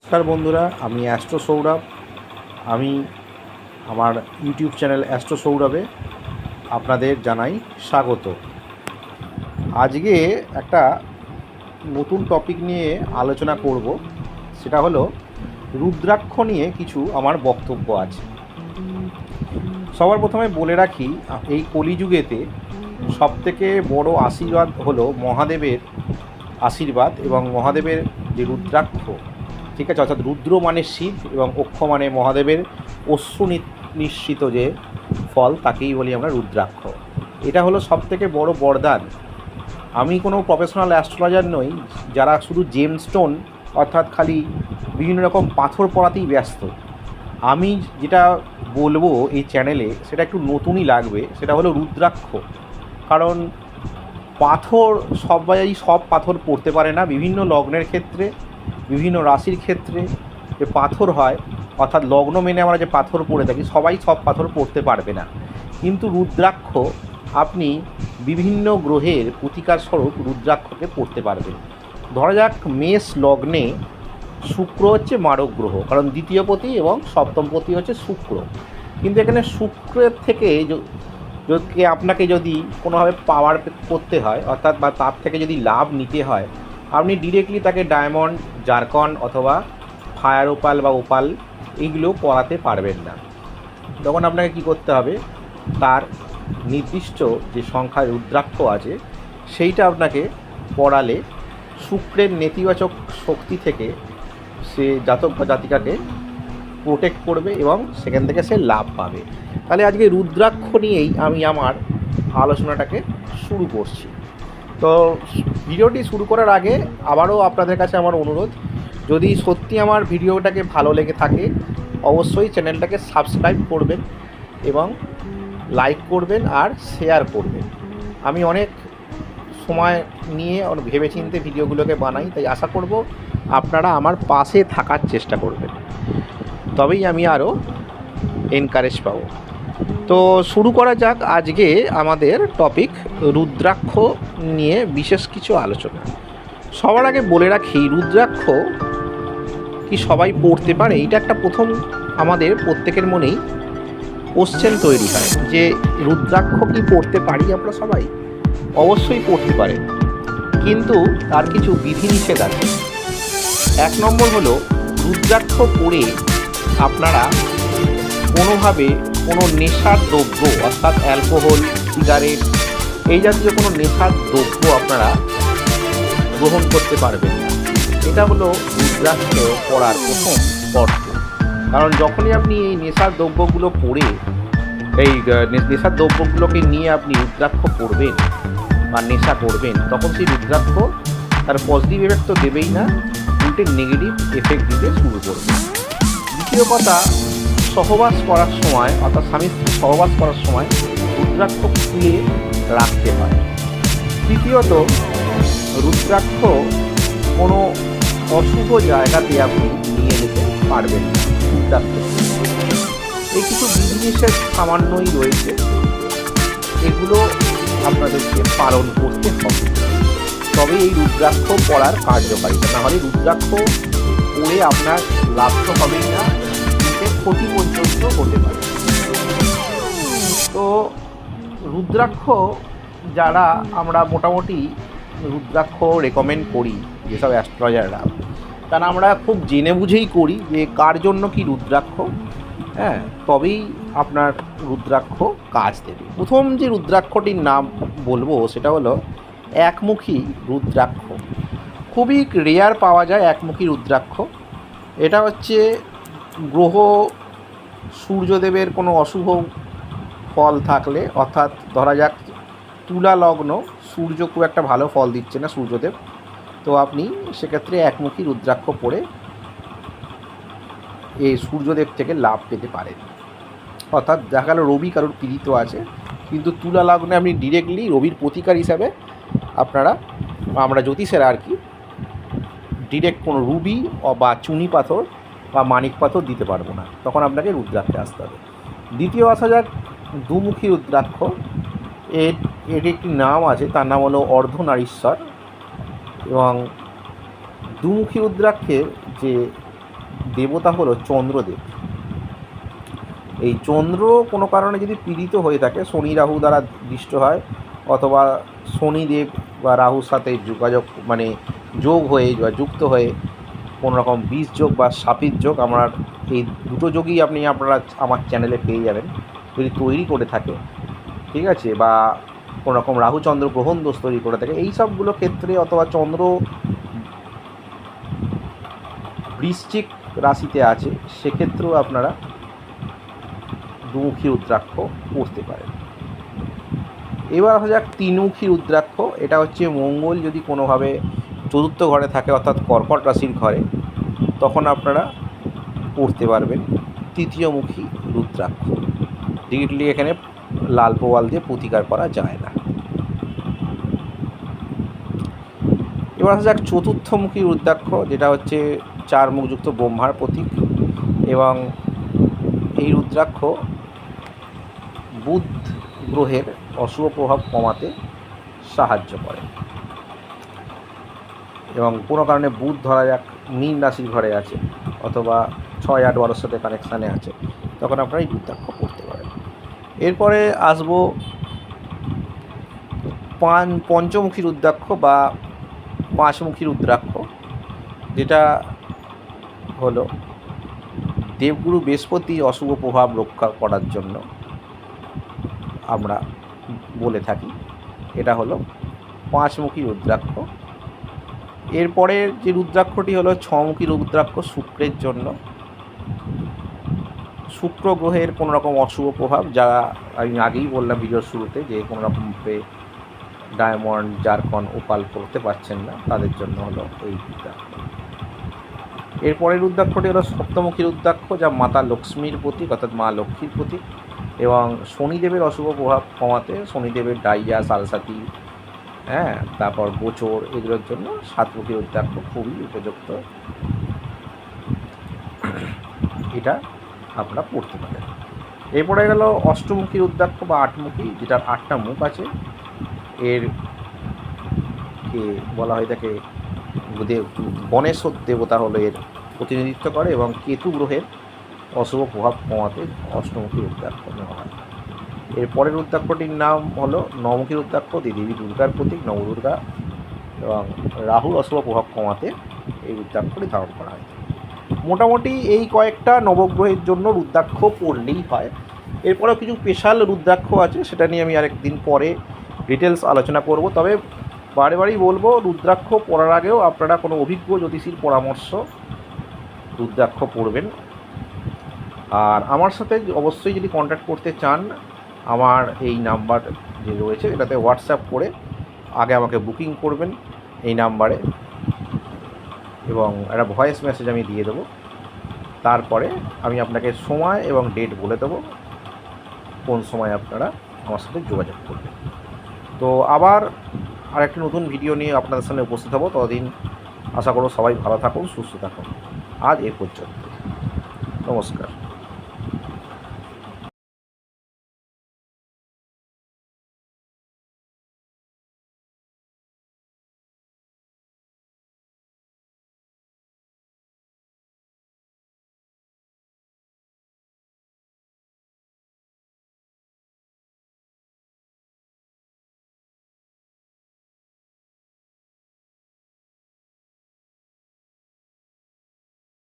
নমস্কার বন্ধুরা, আমি অ্যাস্ট্রো সৌরভ। আমি আমার ইউটিউব চ্যানেল অ্যাস্ট্রো সৌরভে আপনাদের জানাই স্বাগত। আজকে একটা নতুন টপিক নিয়ে আলোচনা করব, সেটা হলো রুদ্রাক্ষ নিয়ে কিছু আমার বক্তব্য আছে। সবার প্রথমে বলে রাখি, এই কলিযুগেতে সবথেকে বড় আশীর্বাদ হলো মহাদেবের আশীর্বাদ এবং মহাদেবের যে রুদ্রাক্ষ, ঠিক আছে, অর্থাৎ রুদ্র মানে শিব এবং অক্ষ মানে মহাদেবের অশ্রু নিঃসৃত যে ফল, তাকেই বলি আমরা রুদ্রাক্ষ। এটা হলো সবথেকে বড় বরদান। আমি কোনো প্রফেশনাল অ্যাস্ট্রোলজার নই, যারা শুধু জেমস্টোন অর্থাৎ খালি বিভিন্ন রকম পাথর পড়াতেই ব্যস্ত। আমি যেটা বলবো এই চ্যানেলে, সেটা একটু নতুনই লাগবে, সেটা হলো রুদ্রাক্ষ। কারণ পাথর সবাই সব পাথর পড়তে পারে না। বিভিন্ন লগ্নের ক্ষেত্রে, বিভিন্ন রাশির ক্ষেত্রে যে পাথর হয়, অর্থাৎ লগ্ন মেনে আমরা যে পাথর পড়ে থাকি, সবাই সব পাথর পড়তে পারবে না। কিন্তু রুদ্রাক্ষ আপনি বিভিন্ন গ্রহের প্রতিকার স্বরূপ রুদ্রাক্ষকে পড়তে পারবেন। ধরা যাক মেষ লগ্নে শুক্র হচ্ছে মারক গ্রহ, কারণ দ্বিতীয়পতি এবং সপ্তমপতি হচ্ছে শুক্র। কিন্তু এখানে শুক্রের থেকে যদি আপনাকে যদি কোনোভাবে পাওয়ার করতে হয়, অর্থাৎ বা তার থেকে যদি লাভ নিতে হয়, আপনি ডিরেক্টলি তাকে ডায়মন্ড, জারকন অথবা ফায়ার ওপাল বা ওপাল এইগুলো পড়াতে পারবেন না। তখন আপনাকে কি করতে হবে, তার নির্দিষ্ট যে সংখ্যায় রুদ্রাক্ষ আছে সেইটা আপনাকে পড়ালে শুক্রের নেতিবাচক শক্তি থেকে সে জাতক বা জাতিকাকে প্রোটেক্ট করবে এবং সেখান থেকে সে লাভ পাবে। তাহলে আজকে রুদ্রাক্ষ নিয়েই আমি আমার আলোচনাটাকে শুরু করছি। তো ভিডিওটি শুরু করার আগে আবারও আপনাদের কাছে আমার অনুরোধ, যদি সত্যি আমার ভিডিওটাকে ভালো লেগে থাকে অবশ্যই চ্যানেলটাকে সাবস্ক্রাইব করবেন এবং লাইক করবেন আর শেয়ার করবেন। আমি অনেক সময় নিয়ে ভেবেচিন্তে ভিডিওগুলোকে বানাই, তাই আশা করব আপনারা আমার পাশে থাকার চেষ্টা করবেন, তবেই আমি আরও এনকারেজ পাবো। তো শুরু করা যাক আজকে আমাদের টপিক, রুদ্রাক্ষ নিয়ে বিশেষ কিছু আলোচনা। সবার আগে বলে রাখি, রুদ্রাক্ষ কি সবাই পড়তে পারে? এটা একটা প্রথম আমাদের প্রত্যেকের মনেই কোশ্চেন তৈরি হয় যে রুদ্রাক্ষ কি পড়তে পারি আমরা সবাই? অবশ্যই পড়তে পারে, কিন্তু তার কিছু বিধিনিষেধ আছে। 1 নম্বর হলো, রুদ্রাক্ষ পড়ে আপনারা কোনোভাবে কোনো নেশার দ্রব্য অর্থাৎ অ্যালকোহল, সিগারেট এই জাতীয় কোনো নেশার দ্রব্য আপনারা গ্রহণ করতে পারবেন না। এটা হলো রুদ্রাক্ষ পড়ার প্রথম শর্ত। কারণ যখনই আপনি এই নেশার দ্রব্যগুলো পড়ে, এই নেশার দ্রব্যগুলোকে নিয়ে আপনি রুদ্রাক্ষ পড়বেন বা নেশা করবেন, তখন সেই রুদ্রাক্ষ তার পজিটিভ এফেক্ট তো দেবেই না, উল্টে নেগেটিভ এফেক্ট দিতে শুরু করবে। দ্বিতীয় কথা, সহবাস করার সময় অর্থাৎ স্বামীর সাথে সহবাস করার সময় রুদ্রাক্ষ খুলে রাখতে হয়। তৃতীয়ত, রুদ্রাক্ষ কোনো অশুভ জায়গাতে আপনি নিয়ে যেতে পারবেন না। রুদ্রাক্ষ এই কিছু বিধিনিষেধ সামান্যই রয়েছে, এগুলো আপনাদেরকে পালন করতে হবে, তবে এই রুদ্রাক্ষ পড়ার কার্যকারিতা। না হলে রুদ্রাক্ষ পড়ে আপনার লাভ তো হবেই না, ক্ষতি পর্যন্ত হতে পারে। তো রুদ্রাক্ষ যারা আমরা মোটামুটি রুদ্রাক্ষ রেকমেন্ড করি, যেসব অ্যাস্ট্রোলজাররা, তারা আমরা খুব জেনে বুঝেই করি যে কার জন্য কি রুদ্রাক্ষ, হ্যাঁ, তবেই আপনার রুদ্রাক্ষ কাজ দেবে। প্রথম যে রুদ্রাক্ষটির নাম বলবো সেটা হলো একমুখী রুদ্রাক্ষ। খুবই রেয়ার পাওয়া যায় একমুখী রুদ্রাক্ষ। এটা হচ্ছে গ্রহ সূর্যদেবের কোনো অশুভ ফল থাকলে, অর্থাৎ ধরা যাক তুলা লগ্ন, সূর্য খুব একটা ভালো ফল দিচ্ছে না সূর্যদেব, তো আপনি সেক্ষেত্রে একমুখী রুদ্রাক্ষ পড়ে এই সূর্যদেব থেকে লাভ পেতে পারেন। অর্থাৎ দেখা গেল রবি কারোর পীড়িত আছে, কিন্তু তুলা লগ্নে আপনি ডিরেক্টলি রবির প্রতিকার হিসাবে আমরা জ্যোতিষেরা আর কি ডিরেক্ট কোনো রুবি বা চুনি পাথর বা মানিক পাথর দিতে পারবো না, তখন আপনাকে রুদ্রাক্ষে আসতে হবে। দ্বিতীয় আসা যাক দুমুখী রুদ্রাক্ষ। এর একটি নাম আছে, তার নাম হলো অর্ধনারীশ্বর। এবং দুমুখী রুদ্রাক্ষের যে দেবতা হলো চন্দ্রদেব। এই চন্দ্র কোনো কারণে যদি পীড়িত হয়ে থাকে, শনি রাহু দ্বারা দৃষ্ট হয়, অথবা শনিদেব বা রাহুর সাথে যোগাযোগ মানে যোগ হয়ে বা যুক্ত হয়ে কোনো রকম বিষ যোগ বা সাপির যোগ, আমার এই দুটো যোগই আপনারা আমার চ্যানেলে পেয়ে যাবেন যদি তৈরি করে থাকে, ঠিক আছে, বা কোনো রকম রাহুচন্দ্র গ্রহণ দোষ তৈরি করে থাকে, এই সবগুলো ক্ষেত্রে, অথবা চন্দ্র বৃশ্চিক রাশিতে আছে, সেক্ষেত্রেও আপনারা দুমুখী রুদ্রাক্ষ পড়তে পারেন। এবার আসা যাক তিনমুখী রুদ্রাক্ষ। এটা হচ্ছে মঙ্গল যদি কোনোভাবে চতুর্থ ঘরে থাকে, অর্থাৎ কর্কট রাশির ঘরে, তখন আপনারা পড়তে পারবেন তৃতীয়মুখী রুদ্রাক্ষ। ডিরেক্টলি এখানে লাল প্রবাল দিয়ে প্রতিকার করা যায় না। এবার আসা যাক চতুর্থমুখী রুদ্রাক্ষ, যেটা হচ্ছে 4 মুখযুক্ত ব্রহ্মার প্রতীক, এবং এই রুদ্রাক্ষ বুধ গ্রহের অশুভ প্রভাব কমাতে সাহায্য করে। এবং কোনো কারণে বুধ ধরা যাক মীন রাশির ঘরে আছে, অথবা 6, 8, 12 সাথে কানেকশানে আছে, তখন আপনারা এই রুদ্রাক্ষ পড়তে পারেন। এরপরে আসবো পঞ্চমুখী রুদ্রাক্ষ বা 5মুখী রুদ্রাক্ষ, যেটা হলো দেবগুরু বৃহস্পতি অশুভ প্রভাব রক্ষা করার জন্য আমরা বলে থাকি। এটা হলো 5মুখী রুদ্রাক্ষ। এরপরের যে রুদ্রাক্ষটি হলো 6মুখী রুদ্রাক্ষ, শুক্রের জন্য। শুক্র গ্রহের কোনো রকম অশুভ প্রভাব, যারা আমি আগেই বললাম ভিডিওর শুরুতে যে কোনো রকমভাবে ডায়মন্ড, জারকন, ওপাল করতে পারছেন না, তাদের জন্য হলো এই রুদ্রাক্ষ। এরপরের রুদ্রাক্ষটি হলো সপ্তমুখী রুদ্রাক্ষ, যা মাতা লক্ষ্মীর প্রতীক, অর্থাৎ মা লক্ষ্মীর প্রতীক, এবং শনিদেবের অশুভ প্রভাব কমাতে শনিদেবের ডাইয়া, সালসাতি, তারপর গোচর, এগুলোর জন্য 7মুখী রুদ্রাক্ষ খুবই উপযুক্ত। এটা আপনারা পড়তে পারেন। এরপরে গেল অষ্টমুখী রুদ্রাক্ষ বা 8মুখী, যেটার 8টা মুখ আছে। এর কে বলা হয় থাকে গণেশ দেবতা হলো এর প্রতিনিধিত্ব করে, এবং কেতু গ্রহের অশুভ প্রভাব কমাতে অষ্টমুখী রুদ্রাক্ষ নেওয়া হয়। এরপরের রুদ্রাক্ষটির নাম হলো নবমুখী রুদ্রাক্ষ, দেবী দুর্গার প্রতীক, নবদুর্গা, এবং রাহুর অশুভ প্রভাব কমাতে এই রুদ্রাক্ষটি ধারণ করা হয়। মোটামুটি এই কয়েকটা নবগ্রহের জন্য রুদ্রাক্ষ পড়লেই হয়। এরপরেও কিছু স্পেশাল রুদ্রাক্ষ আছে, সেটা নিয়ে আমি আরেকদিন পরে ডিটেলস আলোচনা করব। তবে বারেবারই বলবো, রুদ্রাক্ষ পড়ার আগেও আপনারা কোনো অভিজ্ঞ জ্যোতিষীর পরামর্শ রুদ্রাক্ষ পড়বেন। আর আমার সাথে অবশ্যই যদি কন্ট্যাক্ট করতে চান, আমার এই নাম্বার যে রয়েছে এটাতে হোয়াটসঅ্যাপ করে আগে আমাকে বুকিং করবেন এই নাম্বারে, এবং একটা ভয়েস মেসেজ আমি দিয়ে দেবো। তারপরে আমি আপনাকে সময় এবং ডেট বলে দেবো কোন সময় আপনারা আমার সাথে যোগাযোগ করবেন। তো আবার আরেকটি নতুন ভিডিও নিয়ে আপনাদের সামনে উপস্থিত হব। ততদিন আশা করব সবাই ভালো থাকুন, সুস্থ থাকুন। আজ এ পর্যন্ত, নমস্কার।